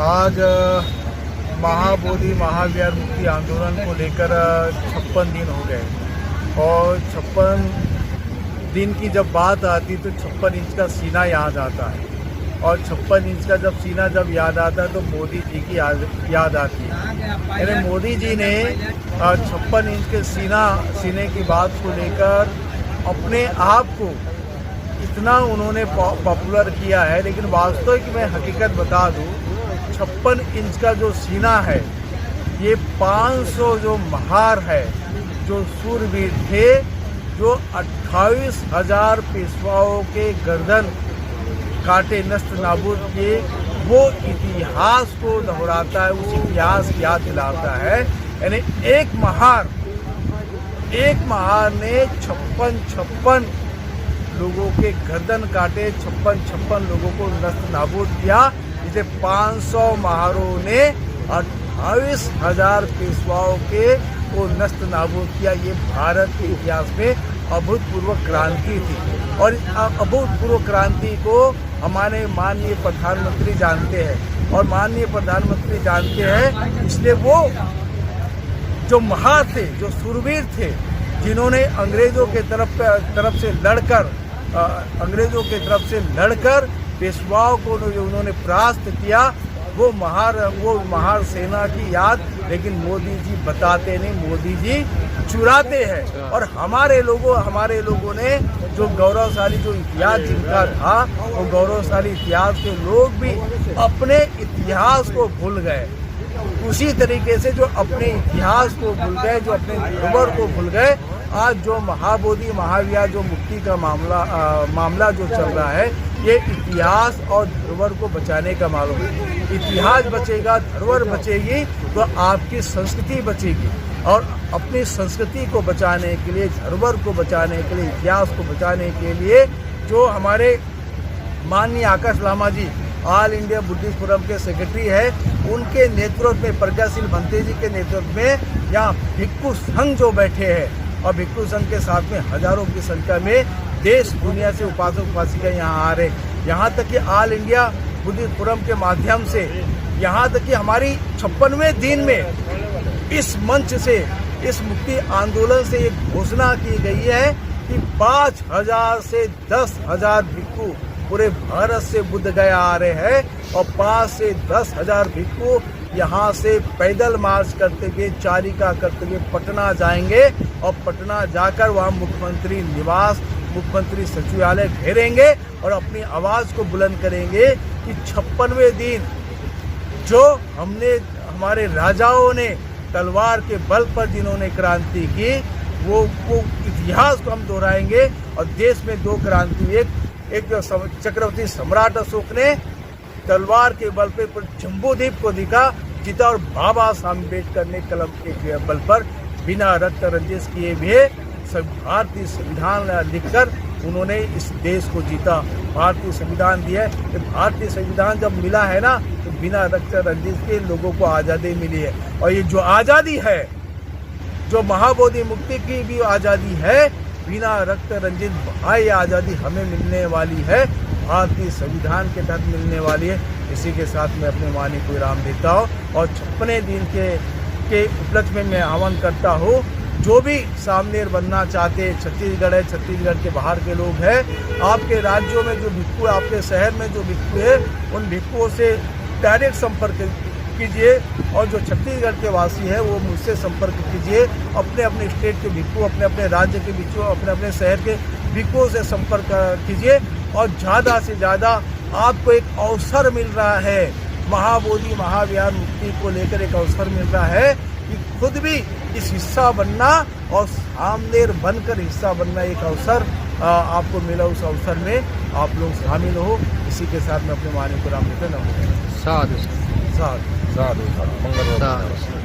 आज महाबोधि महाविहार मुक्ति आंदोलन को लेकर 56 दिन हो गए और 56 दिन की जब बात आती तो 56 इंच का सीना याद आता है और 56 इंच का जब सीना जब याद आता है तो मोदी जी की याद आती है। यानी मोदी जी ने 56 इंच के सीने की बात को लेकर अपने आप को इतना उन्होंने पॉपुलर किया है, लेकिन वास्तविक में हकीकत बता दूं 56 इंच का जो सीना है ये 500 जो महार है, जो सूरवीर थे, जो 28,000 पेशवाओं के गर्दन काटे नष्ट नाबूद किए, वो इतिहास को दोहराता है, उस इतिहास की याद दिलाता है। यानी एक महार ने 56 लोगों के गर्दन काटे, 56 लोगों को नष्ट नाबूद किया। इसे 500 महारों ने 28,000 पेशवाओं के को नष्ट नाबूद किया। ये भारत के इतिहास में अभूतपूर्व क्रांति थी और इस अभूतपूर्व क्रांति को हमारे माननीय प्रधानमंत्री जानते हैं और माननीय प्रधानमंत्री जानते हैं, इसलिए वो जो महार थे, जो सूरवीर थे, जिन्होंने अंग्रेजों के तरफ से लड़कर पेशवाओं को जो उन्होंने परास्त किया, वो महार सेना की याद लेकिन मोदी जी बताते नहीं, मोदी जी चुराते हैं। और हमारे लोगों ने जो गौरवशाली जो इतिहास जिनका था, वो गौरवशाली इतिहास के लोग भी अपने इतिहास को भूल गए। उसी तरीके से जो अपने इतिहास को भूल गए, जो अपने धरोहर को भूल गए, आज जो महाबोधि महाविहार जो मुक्ति का मामला जो चल रहा है, ये इतिहास और धरोहर को बचाने का मामला है। इतिहास बचेगा, धरोहर बचेगी तो आपकी संस्कृति बचेगी और अपनी संस्कृति को बचाने के लिए, धरोहर को बचाने के लिए, इतिहास को बचाने के लिए जो हमारे माननीय आकाश लामा जी ऑल इंडिया बुद्धिस्ट फोरम के सेक्रेटरी है, उनके नेतृत्व में, प्रज्ञाशील भंते जी के नेतृत्व में यहाँ भिक्खु संघ जो बैठे हैं और भिक्खु संघ के साथ में हजारों की संख्या में देश दुनिया से उपासक उपासिका यहाँ आ रहे। यहाँ तक कि ऑल इंडिया बुद्धिस्ट फोरम के माध्यम से, यहाँ तक कि हमारी 56वें दिन में इस मंच से, इस मुक्ति आंदोलन से एक घोषणा की गई है कि 5,000 से 10,000 भिक्खु पूरे भारत से बुद्ध गया आ रहे हैं और 5 से 10,000 भिक्खु यहाँ से पैदल मार्च करते हुए, चारिका करते हुए पटना जाएंगे और पटना जाकर वहाँ मुख्यमंत्री निवास, मुख्यमंत्री सचिवालय घेरेंगे और अपनी आवाज़ को बुलंद करेंगे कि 56वें दिन जो हमारे राजाओं ने तलवार के बल पर जिन्होंने क्रांति की, वो इतिहास को हम दोहराएंगे। और देश में दो क्रांति, एक जो चक्रवर्ती सम्राट अशोक ने तलवार के बल पे जम्बूद्वीप को जीता और बाबा साहब अम्बेडकर ने कलम के बल पर बिना रक्त रंजिश किए हुए भारतीय संविधान लिखकर उन्होंने इस देश को जीता, भारतीय संविधान दिया। भारतीय संविधान जब मिला है ना, तो बिना रक्त रंजिश के लोगों को आज़ादी मिली है। और ये जो आज़ादी है, जो महाबोधि मुक्ति की भी आज़ादी है, बिना रक्त रंजित भाई आज़ादी हमें मिलने वाली है, भारतीय संविधान के तहत मिलने वाली है। इसी के साथ मैं अपने वाणी को विराम देता हूँ और 56वें दिन के उपलक्ष्य में मैं आह्वान करता हूँ, जो भी सामनेर बनना चाहते, छत्तीसगढ़ है, छत्तीसगढ़ के बाहर के लोग हैं, आपके राज्यों में जो भिक्खु, आपके शहर में जो भिक्खु है, उन भिक्खुओं से डायरेक्ट संपर्क कीजिए और जो छत्तीसगढ़ के वासी है वो मुझसे संपर्क कीजिए। अपने अपने स्टेट के भिक्खु, अपने अपने राज्य के भिक्खु, अपने अपने शहर के भिक्खुओं से संपर्क कीजिए और ज़्यादा से ज़्यादा आपको एक अवसर मिल रहा है, महाबोधि महाविहार मुक्ति को लेकर एक अवसर मिल रहा है कि खुद भी इस हिस्सा बनना और सामनेर बनकर हिस्सा बनना एक अवसर आपको मिला। उस अवसर में आप लोग शामिल हो। इसी के साथ मैं अपने वाणी को राम देता हूँ। साधु साधु साधु मंगल।